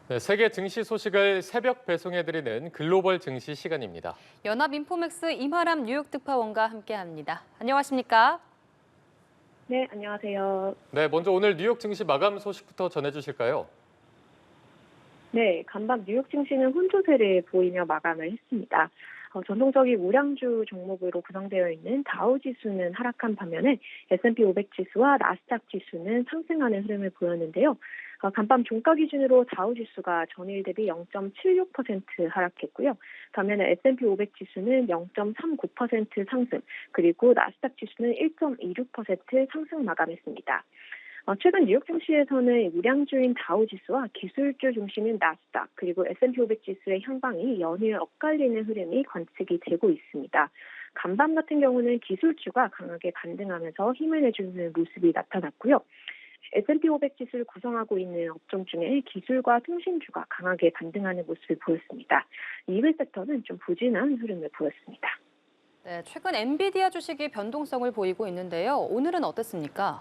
네, 세계 증시 소식을 새벽 배송해드리는 글로벌 증시 시간입니다. 연합인포맥스 임하람 뉴욕 특파원과 함께합니다. 안녕하십니까? 네, 안녕하세요. 네, 먼저 오늘 뉴욕 증시 마감 소식부터 전해주실까요? 네, 간밤 뉴욕 증시는 혼조세를 보이며 마감을 했습니다. 전통적인 우량주 종목으로 구성되어 있는 다우 지수는 하락한 반면에 S&P 500 지수와 나스닥 지수는 상승하는 흐름을 보였는데요. 간밤 종가 기준으로 다우 지수가 전일 대비 0.76% 하락했고요. 반면에 S&P 500 지수는 0.39% 상승, 그리고 나스닥 지수는 1.26% 상승 마감했습니다. 최근 뉴욕 증시에서는 우량주인 다우지수와 기술주 중심인 나스닥 그리고 S&P 500 지수의 향방이 연일 엇갈리는 흐름이 관측이 되고 있습니다. 간밤 같은 경우는 기술주가 강하게 반등하면서 힘을 내주는 모습이 나타났고요. S&P 500 지수를 구성하고 있는 업종 중에 기술과 통신주가 강하게 반등하는 모습을 보였습니다. 이외 섹터는 좀 부진한 흐름을 보였습니다. 네, 최근 엔비디아 주식이 변동성을 보이고 있는데요. 오늘은 어땠습니까?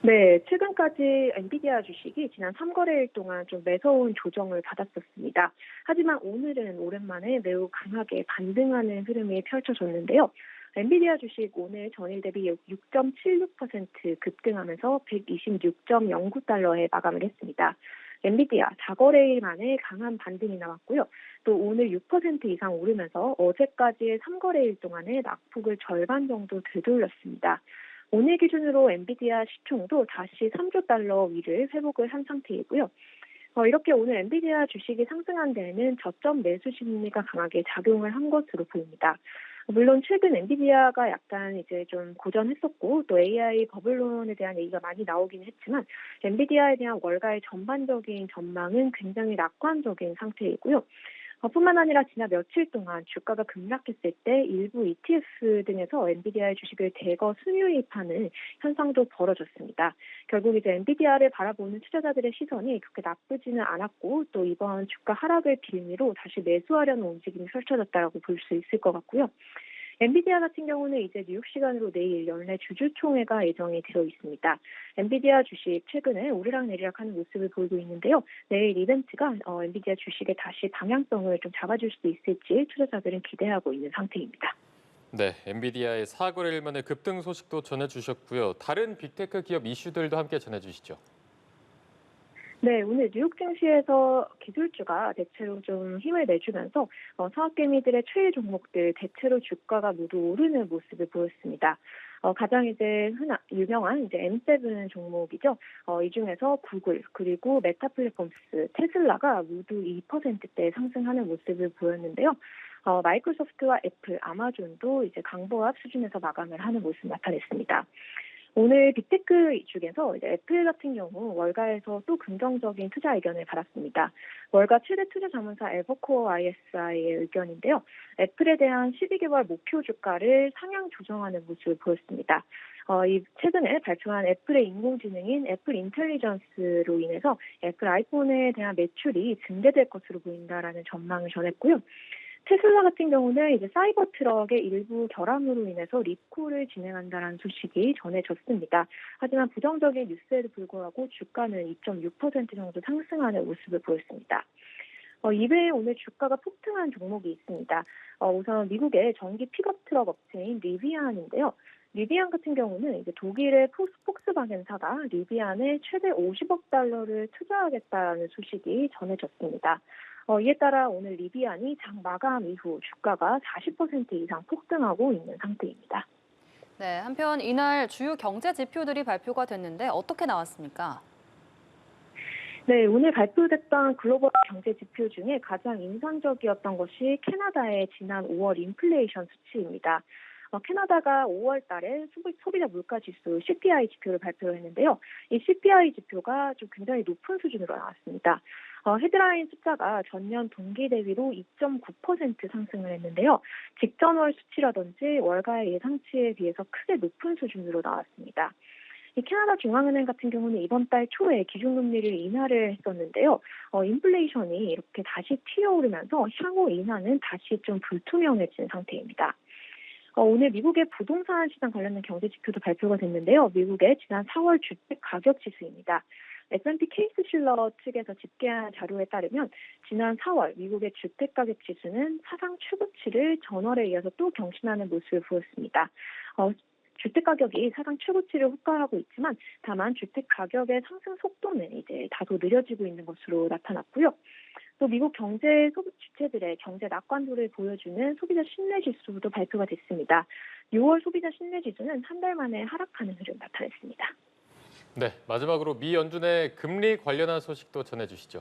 네, 최근까지 엔비디아 주식이 지난 3거래일 동안 좀 매서운 조정을 받았었습니다. 하지만 오늘은 오랜만에 매우 강하게 반등하는 흐름이 펼쳐졌는데요. 엔비디아 주식 오늘 전일 대비 6.76% 급등하면서 126.09달러에 마감을 했습니다. 엔비디아 4거래일 만에 강한 반등이 나왔고요. 또 오늘 6% 이상 오르면서 어제까지의 3거래일 동안의 낙폭을 절반 정도 되돌렸습니다. 오늘 기준으로 엔비디아 시총도 다시 3조 달러 위를 회복을 한 상태이고요. 이렇게 오늘 엔비디아 주식이 상승한 데에는 저점 매수 심리가 강하게 작용을 한 것으로 보입니다. 물론 최근 엔비디아가 약간 이제 좀 고전했었고 또 AI 버블론에 대한 얘기가 많이 나오긴 했지만 엔비디아에 대한 월가의 전반적인 전망은 굉장히 낙관적인 상태이고요. 뿐만 아니라 지난 며칠 동안 주가가 급락했을 때 일부 ETF 등에서 엔비디아의 주식을 대거 순유입하는 현상도 벌어졌습니다. 결국 이제 엔비디아를 바라보는 투자자들의 시선이 그렇게 나쁘지는 않았고 또 이번 주가 하락을 빌미로 다시 매수하려는 움직임이 펼쳐졌다고 볼 수 있을 것 같고요. 엔비디아 같은 경우는 이제 뉴욕 시간으로 내일 연내 주주총회가 예정이 되어 있습니다. 엔비디아 주식 최근에 오르락내리락 하는 모습을 보이고 있는데요. 내일 이벤트가 엔비디아 주식의 다시 방향성을 좀 잡아줄 수 있을지 투자자들은 기대하고 있는 상태입니다. 네, 엔비디아의 4거래일 만에 급등 소식도 전해주셨고요. 다른 빅테크 기업 이슈들도 함께 전해주시죠. 네, 오늘 뉴욕 증시에서 기술주가 대체로 좀 힘을 내주면서 서학개미들의 최애 종목들 대체로 주가가 모두 오르는 모습을 보였습니다. 가장 이제 유명한 이제 M7 종목이죠. 이 중에서 구글 그리고 메타 플랫폼스, 테슬라가 모두 2%대 상승하는 모습을 보였는데요. 마이크로소프트와 애플, 아마존도 이제 강보합 수준에서 마감을 하는 모습 나타냈습니다. 오늘 빅테크 중에서 이제 애플 같은 경우 월가에서 또 긍정적인 투자 의견을 받았습니다. 월가 최대 투자 자문사 에버코어 ISI의 의견인데요. 애플에 대한 12개월 목표 주가를 상향 조정하는 모습을 보였습니다. 이 최근에 발표한 애플의 인공지능인 애플 인텔리전스로 인해서 애플 아이폰에 대한 매출이 증대될 것으로 보인다라는 전망을 전했고요. 테슬라 같은 경우는 이제 사이버 트럭의 일부 결함으로 인해서 리콜을 진행한다는 소식이 전해졌습니다. 하지만 부정적인 뉴스에도 불구하고 주가는 2.6% 정도 상승하는 모습을 보였습니다. 이외에 오늘 주가가 폭등한 종목이 있습니다. 우선 미국의 전기 픽업 트럭 업체인 리비안인데요. 리비안 같은 경우는 이제 독일의 폭스바겐사가 리비안에 최대 50억 달러를 투자하겠다는 소식이 전해졌습니다. 이에 따라 오늘 리비안이 장 마감 이후 주가가 40% 이상 폭등하고 있는 상태입니다. 네, 한편 이날 주요 경제 지표들이 발표가 됐는데 어떻게 나왔습니까? 네, 오늘 발표됐던 글로벌 경제 지표 중에 가장 인상적이었던 것이 캐나다의 지난 5월 인플레이션 수치입니다. 캐나다가 5월 달에 소비자 물가 지수 CPI 지표를 발표했는데요. 이 CPI 지표가 좀 굉장히 높은 수준으로 나왔습니다. 헤드라인 숫자가 전년 동기 대비로 2.9% 상승을 했는데요. 직전월 수치라든지 월가의 예상치에 비해서 크게 높은 수준으로 나왔습니다. 이 캐나다 중앙은행 같은 경우는 이번 달 초에 기준금리를 인하를 했었는데요. 인플레이션이 이렇게 다시 튀어오르면서 향후 인하는 다시 좀 불투명해진 상태입니다. 오늘 미국의 부동산 시장 관련된 경제 지표도 발표가 됐는데요. 미국의 지난 4월 주택 가격 지수입니다. S&P 케이스실러 측에서 집계한 자료에 따르면 지난 4월 미국의 주택가격 지수는 사상 최고치를 전월에 이어서 또 경신하는 모습을 보였습니다. 주택가격이 사상 최고치를 호가하고 있지만 다만 주택가격의 상승 속도는 이제 다소 느려지고 있는 것으로 나타났고요. 또 미국 경제 주체들의 경제 낙관도를 보여주는 소비자 신뢰 지수도 발표가 됐습니다. 6월 소비자 신뢰 지수는 한 달 만에 하락하는 흐름 나타냈습니다. 네, 마지막으로 미 연준의 금리 관련한 소식도 전해주시죠.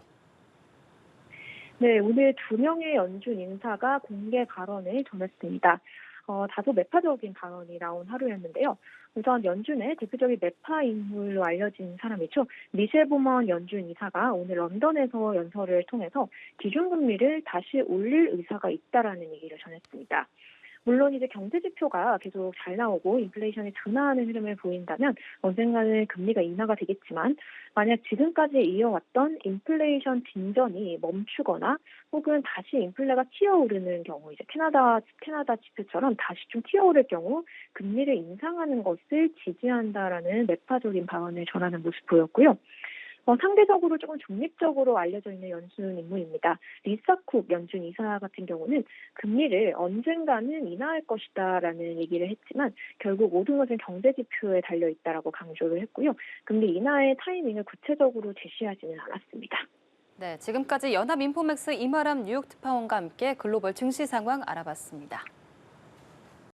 네, 오늘 2명의 연준 인사가 공개 발언을 전했습니다. 다소 매파적인 발언이 나온 하루였는데요. 우선 연준의 대표적인 매파 인물로 알려진 사람이죠. 미셸 보먼 연준 이사가 오늘 런던에서 연설을 통해서 기준금리를 다시 올릴 의사가 있다라는 얘기를 전했습니다. 물론 이제 경제 지표가 계속 잘 나오고 인플레이션이 둔화하는 흐름을 보인다면 언젠가는 금리가 인하가 되겠지만 만약 지금까지 이어왔던 인플레이션 진전이 멈추거나 혹은 다시 인플레가 튀어오르는 경우 이제 캐나다 지표처럼 다시 좀 튀어오를 경우 금리를 인상하는 것을 지지한다라는 매파적인 발언을 전하는 모습 보였고요. 상대적으로 조금 중립적으로 알려져 있는 연준 인물입니다. 리사 쿡 연준 이사 같은 경우는 금리를 언젠가는 인하할 것이다라는 얘기를 했지만 결국 모든 것은 경제 지표에 달려 있다라고 강조를 했고요. 금리 인하의 타이밍을 구체적으로 제시하지는 않았습니다. 네, 지금까지 연합인포맥스 이마람 뉴욕 특파원과 함께 글로벌 증시 상황 알아봤습니다.